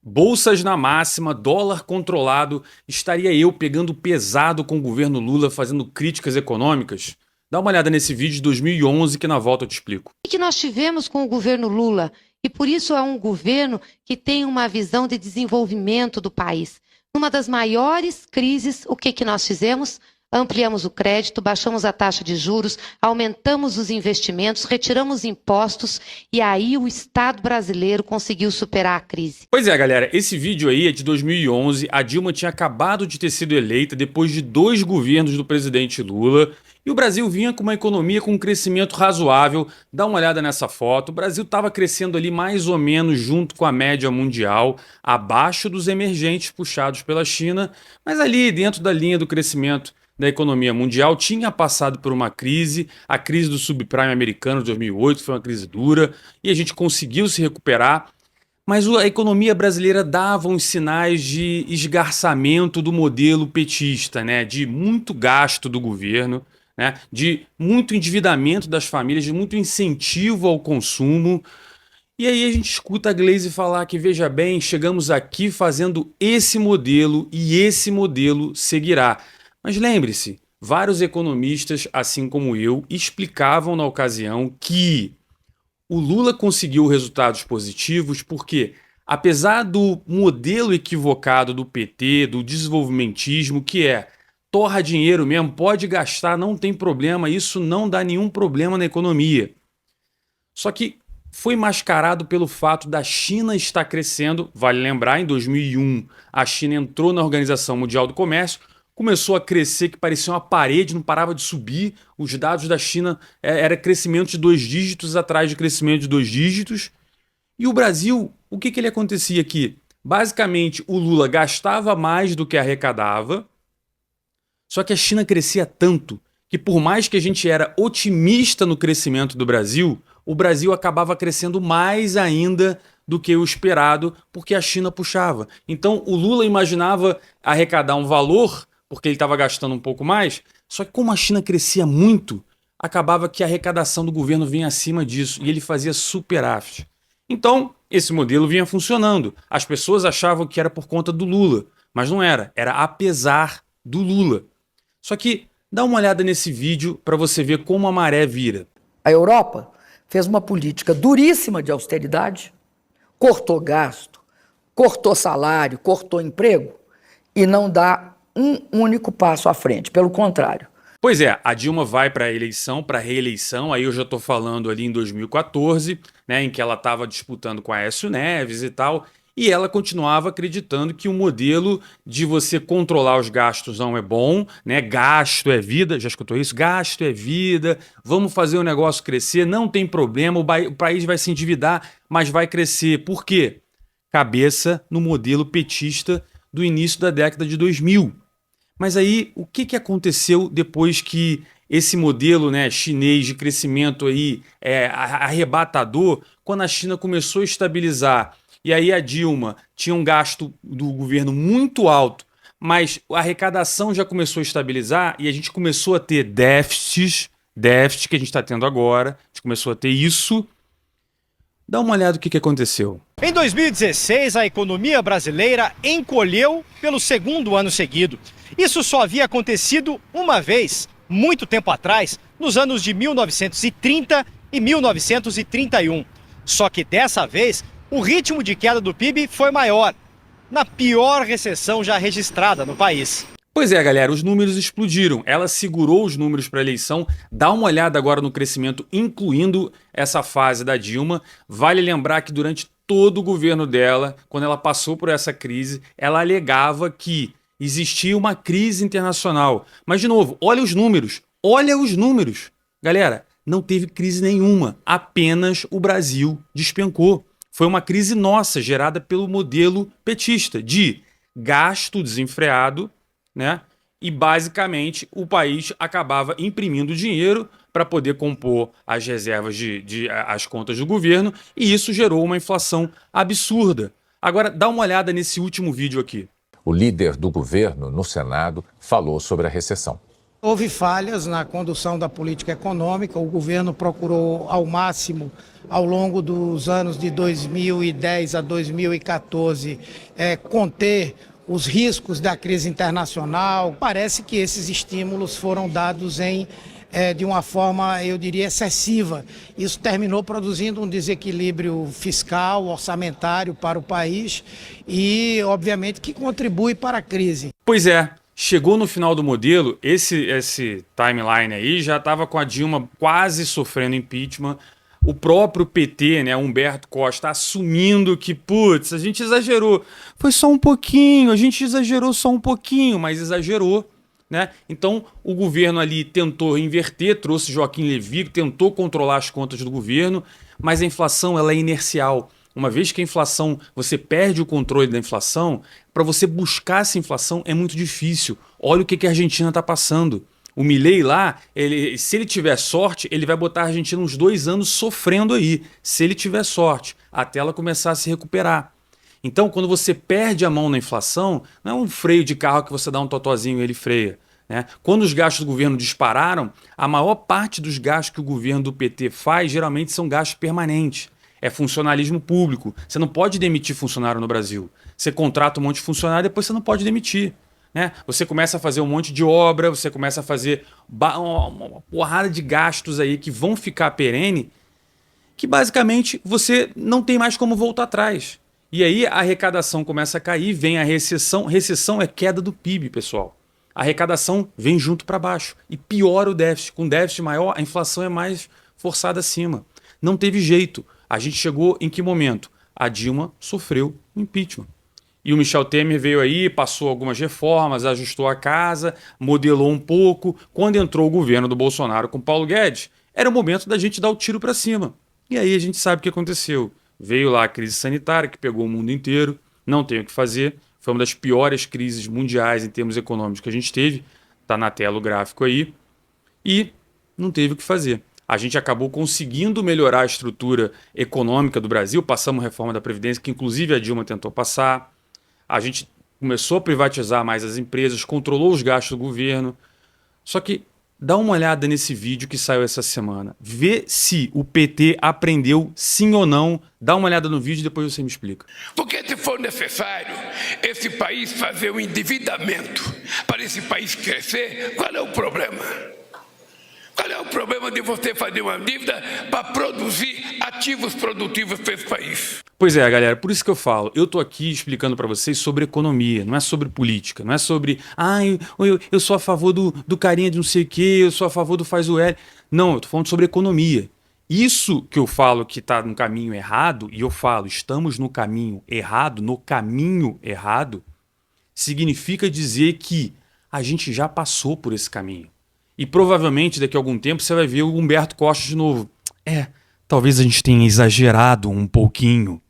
Bolsas na máxima, dólar controlado, estaria eu pegando pesado com o governo Lula fazendo críticas econômicas? Dá uma olhada nesse vídeo de 2011 que na volta eu te explico. O que nós tivemos com o governo Lula? E por isso é um governo que tem uma visão de desenvolvimento do país. Numa das maiores crises, o que nós fizemos? Ampliamos o crédito, baixamos a taxa de juros, aumentamos os investimentos, retiramos impostos e aí o Estado brasileiro conseguiu superar a crise. Pois é, galera, esse vídeo aí é de 2011, a Dilma tinha acabado de ter sido eleita depois de 2 governos do presidente Lula e o Brasil vinha com uma economia com um crescimento razoável. Dá uma olhada nessa foto, o Brasil estava crescendo ali mais ou menos junto com a média mundial, abaixo dos emergentes puxados pela China, mas ali dentro da linha do crescimento da economia mundial, tinha passado por uma crise, a crise do subprime americano de 2008 foi uma crise dura e a gente conseguiu se recuperar, mas a economia brasileira dava uns sinais de esgarçamento do modelo petista, né? De muito gasto do governo, né? De muito endividamento das famílias, de muito incentivo ao consumo. E aí a gente escuta a Glaze falar que, veja bem, chegamos aqui fazendo esse modelo e esse modelo seguirá. Mas lembre-se, vários economistas, assim como eu, explicavam na ocasião que o Lula conseguiu resultados positivos porque, apesar do modelo equivocado do PT, do desenvolvimentismo, que é torra dinheiro mesmo, pode gastar, não tem problema, isso não dá nenhum problema na economia. Só que foi mascarado pelo fato da China estar crescendo. Vale lembrar, em 2001, a China entrou na Organização Mundial do Comércio, começou a crescer que parecia uma parede, não parava de subir. Os dados da China era crescimento de 2 dígitos atrás de crescimento de 2 dígitos. E o Brasil, o que ele acontecia aqui? Basicamente, o Lula gastava mais do que arrecadava, só que a China crescia tanto que, por mais que a gente era otimista no crescimento do Brasil, o Brasil acabava crescendo mais ainda do que o esperado, porque a China puxava. Então, o Lula imaginava arrecadar um valor porque ele estava gastando um pouco mais, só que como a China crescia muito, acabava que a arrecadação do governo vinha acima disso, e ele fazia superávit. Então, esse modelo vinha funcionando. As pessoas achavam que era por conta do Lula, mas não era, era apesar do Lula. Só que dá uma olhada nesse vídeo para você ver como a maré vira. A Europa fez uma política duríssima de austeridade, cortou gasto, cortou salário, cortou emprego e não dá um único passo à frente, pelo contrário. Pois é, a Dilma vai para a eleição, para a reeleição, aí eu já estou falando ali em 2014, né, em que ela estava disputando com a Aécio Neves e tal, e ela continuava acreditando que o modelo de você controlar os gastos não é bom, né? Gasto é vida, já escutou isso? Gasto é vida, vamos fazer o negócio crescer, não tem problema, o país vai se endividar, mas vai crescer. Por quê? Cabeça no modelo petista do início da década de 2000. Mas aí, o que aconteceu depois que esse modelo, né, chinês de crescimento aí, arrebatador, quando a China começou a estabilizar, e aí a Dilma tinha um gasto do governo muito alto, mas a arrecadação já começou a estabilizar e a gente começou a ter déficit que a gente está tendo agora, a gente começou a ter isso. Dá uma olhada no que aconteceu. Em 2016, a economia brasileira encolheu pelo 2º ano seguido. Isso só havia acontecido uma vez, muito tempo atrás, nos anos de 1930 e 1931. Só que dessa vez, o ritmo de queda do PIB foi maior, na pior recessão já registrada no país. Pois é, galera, os números explodiram. Ela segurou os números para a eleição. Dá uma olhada agora no crescimento, incluindo essa fase da Dilma. Vale lembrar que durante todo o governo dela, quando ela passou por essa crise, ela alegava que existia uma crise internacional. Mas, de novo, olha os números. Olha os números. Galera, não teve crise nenhuma. Apenas o Brasil despencou. Foi uma crise nossa, gerada pelo modelo petista, de gasto desenfreado, né? E basicamente o país acabava imprimindo dinheiro para poder compor as reservas as contas do governo, e isso gerou uma inflação absurda. Agora dá uma olhada nesse último vídeo aqui. O líder do governo no Senado falou sobre a recessão. Houve falhas na condução da política econômica. O governo procurou ao máximo, ao longo dos anos de 2010 a 2014, conter os riscos da crise internacional. Parece que esses estímulos foram dados de uma forma, eu diria, excessiva. Isso terminou produzindo um desequilíbrio fiscal, orçamentário para o país e, obviamente, que contribui para a crise. Pois é. Chegou no final do modelo, esse timeline aí já estava com a Dilma quase sofrendo impeachment. O próprio PT, né, Humberto Costa, assumindo que, putz, a gente exagerou. Foi só um pouquinho, a gente exagerou só um pouquinho, mas exagerou, né? Então o governo ali tentou inverter, trouxe Joaquim Levy, tentou controlar as contas do governo, mas a inflação ela é inercial. Uma vez que a inflação, você perde o controle da inflação, para você buscar essa inflação é muito difícil. Olha o que a Argentina está passando. O Milei lá, se ele tiver sorte, ele vai botar a Argentina uns 2 anos sofrendo aí. Se ele tiver sorte, até ela começar a se recuperar. Então, quando você perde a mão na inflação, não é um freio de carro que você dá um totozinho e ele freia, né? Quando os gastos do governo dispararam, a maior parte dos gastos que o governo do PT faz geralmente são gastos permanentes. É funcionalismo público. Você não pode demitir funcionário no Brasil. Você contrata um monte de funcionário e depois você não pode demitir, né? Você começa a fazer um monte de obra, você começa a fazer uma porrada de gastos aí que vão ficar perene, que basicamente você não tem mais como voltar atrás. E aí a arrecadação começa a cair, vem a recessão. Recessão é queda do PIB, pessoal. A arrecadação vem junto para baixo e piora o déficit. Com déficit maior, a inflação é mais forçada acima. Não teve jeito. A gente chegou em que momento? A Dilma sofreu impeachment. E o Michel Temer veio aí, passou algumas reformas, ajustou a casa, modelou um pouco. Quando entrou o governo do Bolsonaro com Paulo Guedes, era o momento da gente dar o tiro para cima. E aí a gente sabe o que aconteceu. Veio lá a crise sanitária, que pegou o mundo inteiro, não tem o que fazer. Foi uma das piores crises mundiais em termos econômicos que a gente teve. Está na tela o gráfico aí. E não teve o que fazer. A gente acabou conseguindo melhorar a estrutura econômica do Brasil, passamos a reforma da Previdência, que inclusive a Dilma tentou passar. A gente começou a privatizar mais as empresas, controlou os gastos do governo. Só que dá uma olhada nesse vídeo que saiu essa semana. Vê se o PT aprendeu sim ou não. Dá uma olhada no vídeo e depois você me explica. Porque se for necessário esse país fazer um endividamento para esse país crescer, qual é o problema? Qual é o problema de você fazer uma dívida para produzir ativos produtivos para esse país? Pois é, galera, por isso que eu falo, eu tô aqui explicando para vocês sobre economia, não é sobre política, não é sobre, eu sou a favor do carinha de não sei o quê, eu sou a favor do faz o L. Não, eu tô falando sobre economia. Isso que eu falo que tá no caminho errado, e eu falo, estamos no caminho errado, significa dizer que a gente já passou por esse caminho. E provavelmente daqui a algum tempo você vai ver o Humberto Costa de novo. Talvez a gente tenha exagerado um pouquinho.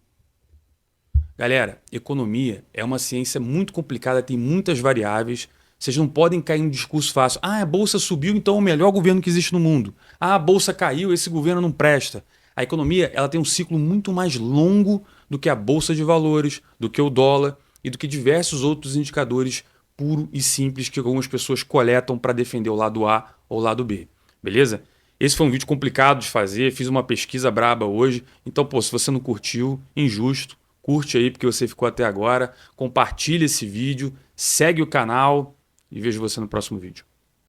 Galera, economia é uma ciência muito complicada, tem muitas variáveis. Vocês não podem cair em um discurso fácil. A bolsa subiu, então é o melhor governo que existe no mundo. A bolsa caiu, esse governo não presta. A economia ela tem um ciclo muito mais longo do que a bolsa de valores, do que o dólar e do que diversos outros indicadores puro e simples que algumas pessoas coletam para defender o lado A ou o lado B. Beleza? Esse foi um vídeo complicado de fazer, fiz uma pesquisa braba hoje. Então, se você não curtiu, injusto, curte aí porque você ficou até agora, compartilha esse vídeo, segue o canal e vejo você no próximo vídeo.